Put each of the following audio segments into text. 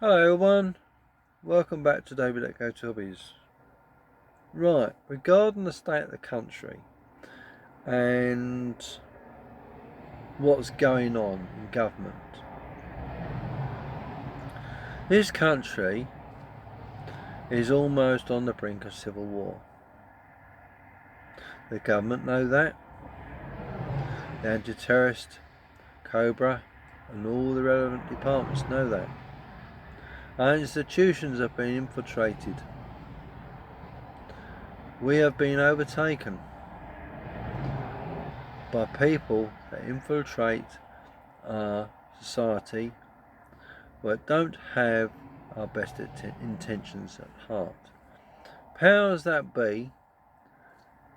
Hello everyone, welcome back to David at Go to Hobbies. Right, regarding the state of the country and what's going on in government. This country is almost on the brink of civil war. The government know that. The anti-terrorist, Cobra and all the relevant departments know that. Our institutions have been infiltrated. We have been overtaken by people that infiltrate our society but don't have our best intentions at heart. Powers that be,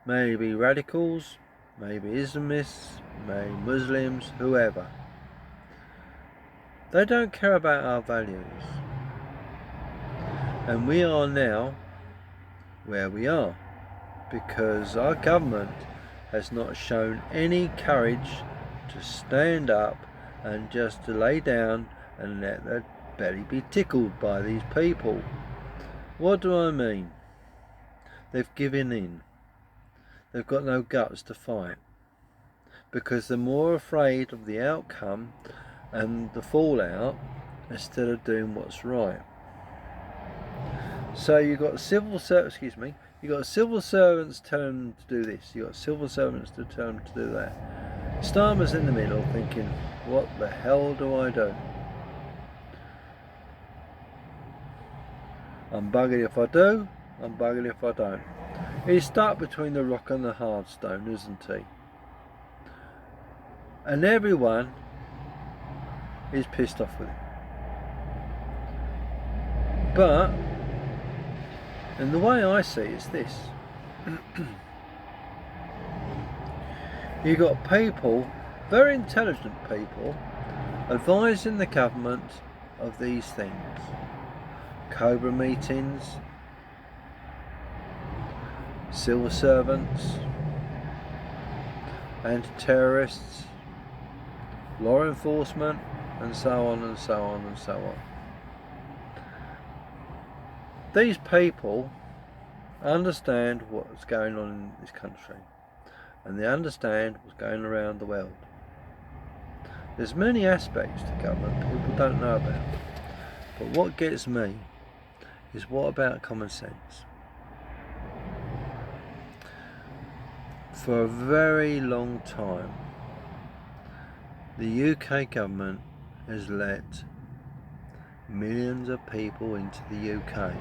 maybe radicals, maybe Islamists, maybe Muslims, whoever. They don't care about our values. And we are now where we are because our government has not shown any courage to stand up and just to lay down and let their belly be tickled by these people. What do I mean? They've given in. They've got no guts to fight because they're more afraid of the outcome and the fallout instead of doing what's right. So you've got civil servants telling them to do this, you've got civil servants to tell them to do that. Starmer's in the middle thinking, what the hell do I do? I'm buggered if I do, I'm buggered if I don't. He's stuck between the rock and the hard stone, isn't he? And everyone is pissed off with him. But and the way I see it is this. You've got people, very intelligent people, advising the government of these things. Cobra meetings, civil servants, anti-terrorists, law enforcement, and so on and so on and so on. These people understand what's going on in this country and they understand what's going around the world. There's many aspects to government people don't know about, but what gets me is what about common sense? For a very long time the UK government has let millions of people into the UK.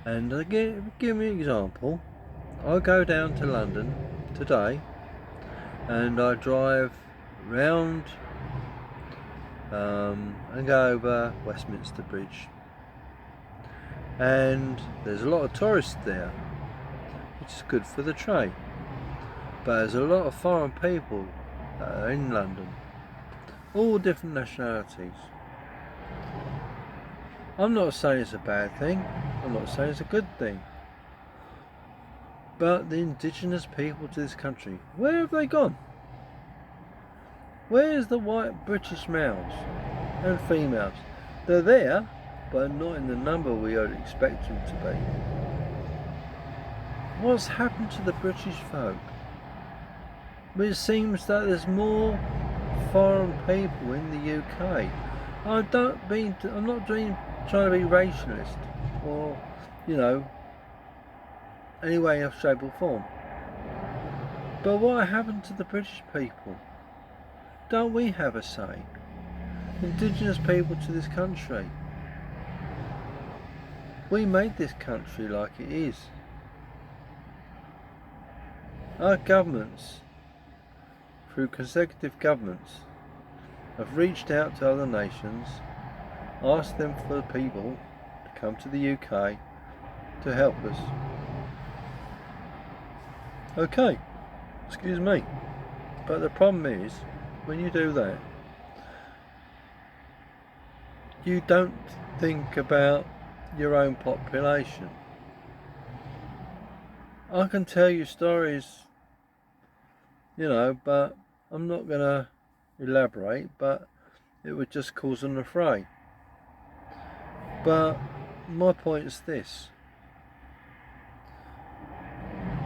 And again, give me an example. I go down to London today and I drive round and go over Westminster Bridge. And there's a lot of tourists there, which is good for the trade. But there's a lot of foreign people that are in London, all different nationalities. I'm not saying it's a bad thing, I'm not saying it's a good thing. But the indigenous people to this country, where have they gone? Where's the white British males and females? They're there, but not in the number we would expect them to be. What's happened to the British folk? It seems that there's more foreign people in the UK. I'm not trying to be racialist or, any way, shape or form. But what happened to the British people? Don't we have a say? Indigenous people to this country. We made this country like it is. Our governments, through consecutive governments, have reached out to other nations, asked them for people to come to the UK to help us. Okay, excuse me, but the problem is, when you do that, you don't think about your own population. I can tell you stories, but I'm not going to elaborate, but it would just cause an affray. But my point is this: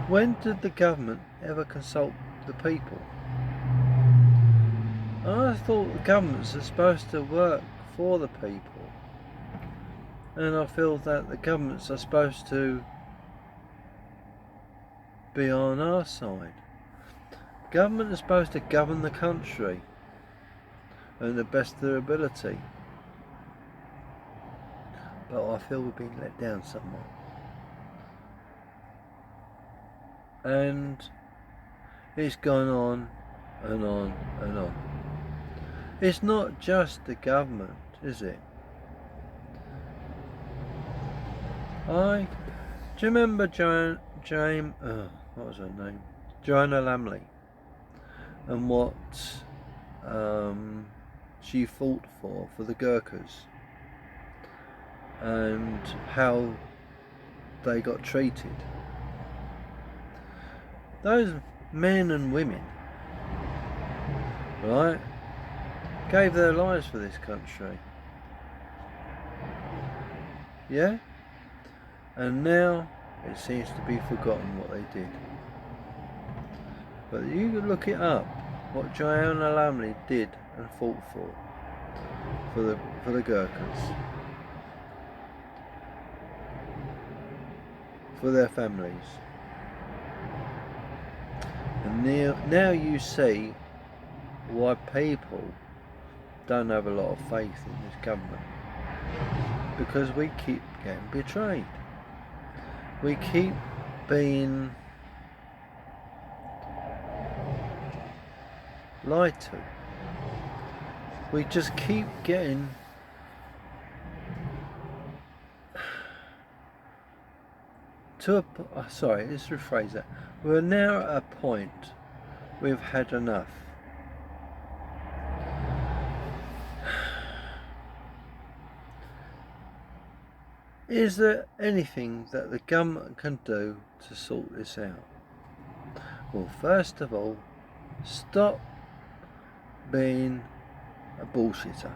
when did the government ever consult the people? I thought the governments are supposed to work for the people, and I feel that the governments are supposed to be on our side. Government is supposed to govern the country and the best of their ability, but I feel we've been let down somewhat. And it's gone on and on and on. It's not just the government, is it? Do you remember what was her name? Joanna Lumley, and what she fought for the Gurkhas, and how they got treated. Those men and women, right, gave their lives for this country. Yeah? And now it seems to be forgotten what they did. But you can look it up, what Joanna Lumley did and fought for the Gurkhas, for their families. And now you see why people don't have a lot of faith in this government, because we keep getting betrayed. We keep being lied to. We just keep getting sorry, let's rephrase that. We're now at a point we've had enough. Is there anything that the government can do to sort this out? Well, first of all, stop being a bullshitter.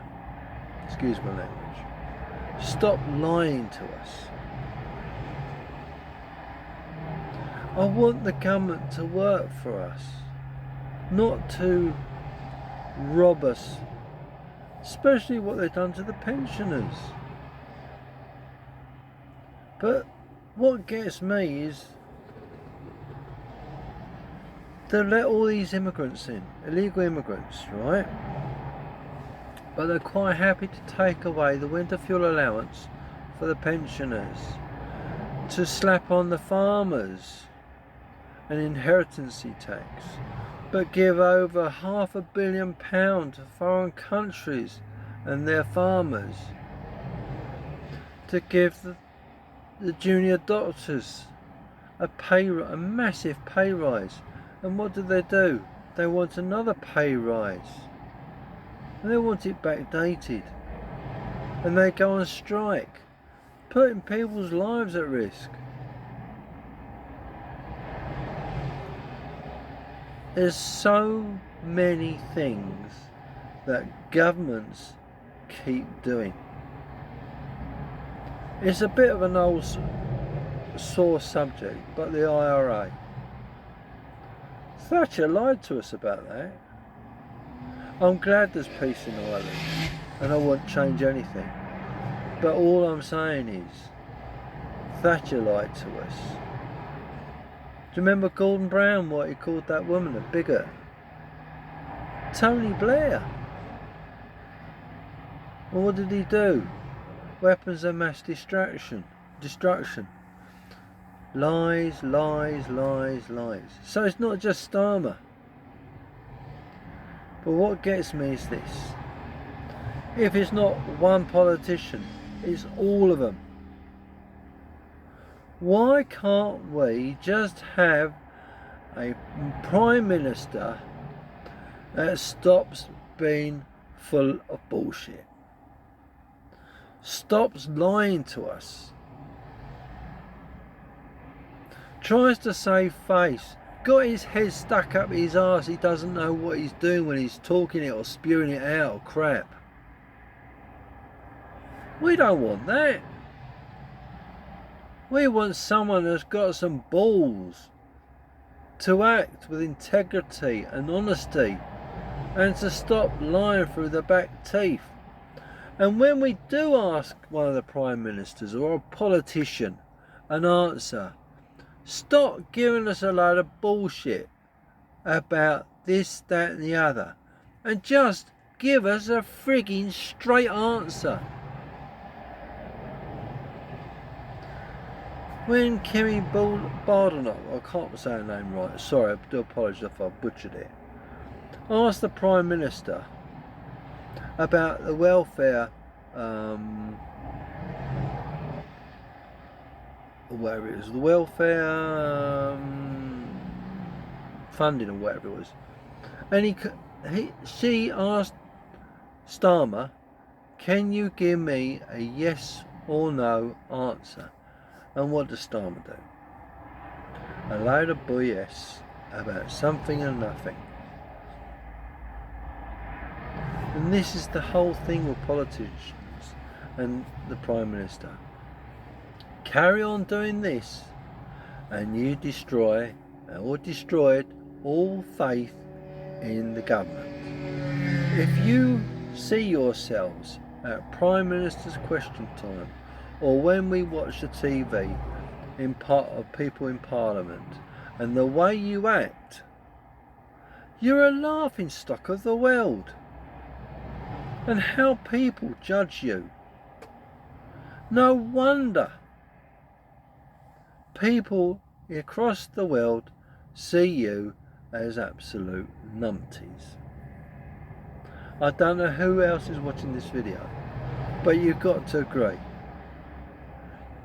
Excuse my language. Stop lying to us. I want the government to work for us, not to rob us, especially what they've done to the pensioners. But what gets me is they let all these immigrants in, illegal immigrants, right? But they're quite happy to take away the winter fuel allowance for the pensioners, to slap on the farmers an inheritance tax, but give over £500 million to foreign countries and their farmers, to give the junior doctors a massive pay rise. And what do? They want another pay rise, and they want it backdated, and they go on strike, putting people's lives at risk. There's so many things that governments keep doing. It's a bit of an old sore subject, but the IRA. Thatcher lied to us about that. I'm glad there's peace in Ireland, and I won't change anything. But all I'm saying is, Thatcher lied to us. Do you remember Gordon Brown, what he called that woman, a bigot? Tony Blair. Well, what did he do? Weapons of mass destruction. Lies, lies, lies, lies. So it's not just Starmer. But what gets me is this. If it's not one politician, it's all of them. Why can't we just have a Prime Minister that stops being full of bullshit? Stops lying to us. Tries to save face. Got his head stuck up his arse. He doesn't know what he's doing when he's talking it or spewing it out or crap. We don't want that. We want someone that's got some balls to act with integrity and honesty and to stop lying through the back teeth. And when we do ask one of the prime ministers or a politician an answer, stop giving us a load of bullshit about this, that and the other, and just give us a frigging straight answer. When Kemi Badenoch, I can't say her name right, sorry, I do apologise if I butchered it, asked the Prime Minister about the welfare, whatever it was, the welfare funding or whatever it was, and she asked Starmer, can you give me a yes or no answer? And what does Starmer do? A load of BS about something and nothing. And this is the whole thing with politicians and the Prime Minister. Carry on doing this and you destroy or destroyed all faith in the government. If you see yourselves at Prime Minister's Question Time, or when we watch the TV in part of people in Parliament, and the way you act, you're a laughing stock of the world. And how people judge you. No wonder people across the world see you as absolute numpties. I don't know who else is watching this video, but you've got to agree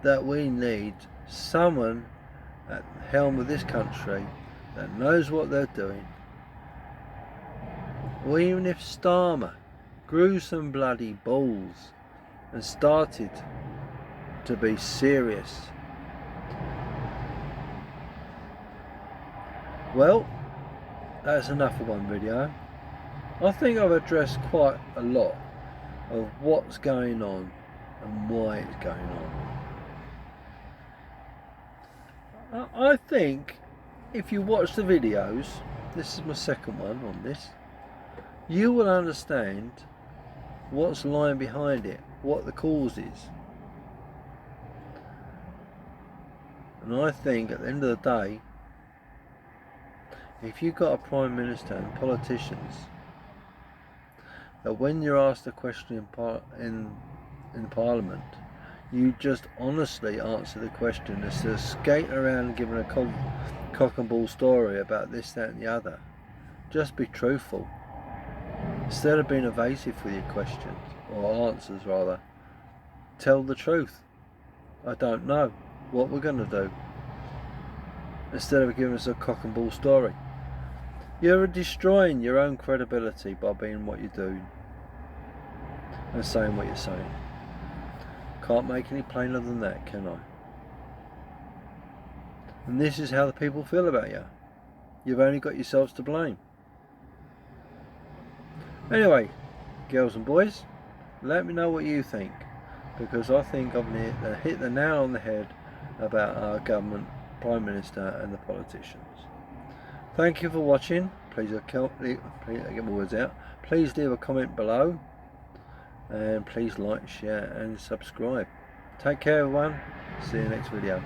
that we need someone at the helm of this country that knows what they're doing. Or even if Starmer grew some bloody balls and started to be serious. Well, that's enough of one video. I think I've addressed quite a lot of what's going on and why it's going on. I think if you watch the videos, this is my second one on this, you will understand what's lying behind it, what the cause is. And I think at the end of the day, if you've got a Prime Minister and politicians, that when you're asked a question in Parliament, you just honestly answer the question, instead of skating around and giving a cock and bull story about this, that and the other. Just be truthful. Instead of being evasive with your questions, or answers rather, tell the truth. I don't know what we're going to do. Instead of giving us a cock and bull story. You're destroying your own credibility by being what you do and saying what you're saying. Can't make any plainer than that, can I? And this is how the people feel about you. You've only got yourselves to blame. Anyway, girls and boys, let me know what you think, because I think I've hit the nail on the head about our government, Prime Minister and the politicians. Thank you for watching. Please get my words out. Please leave a comment below, and please like, share and subscribe. Take care everyone. See you next video.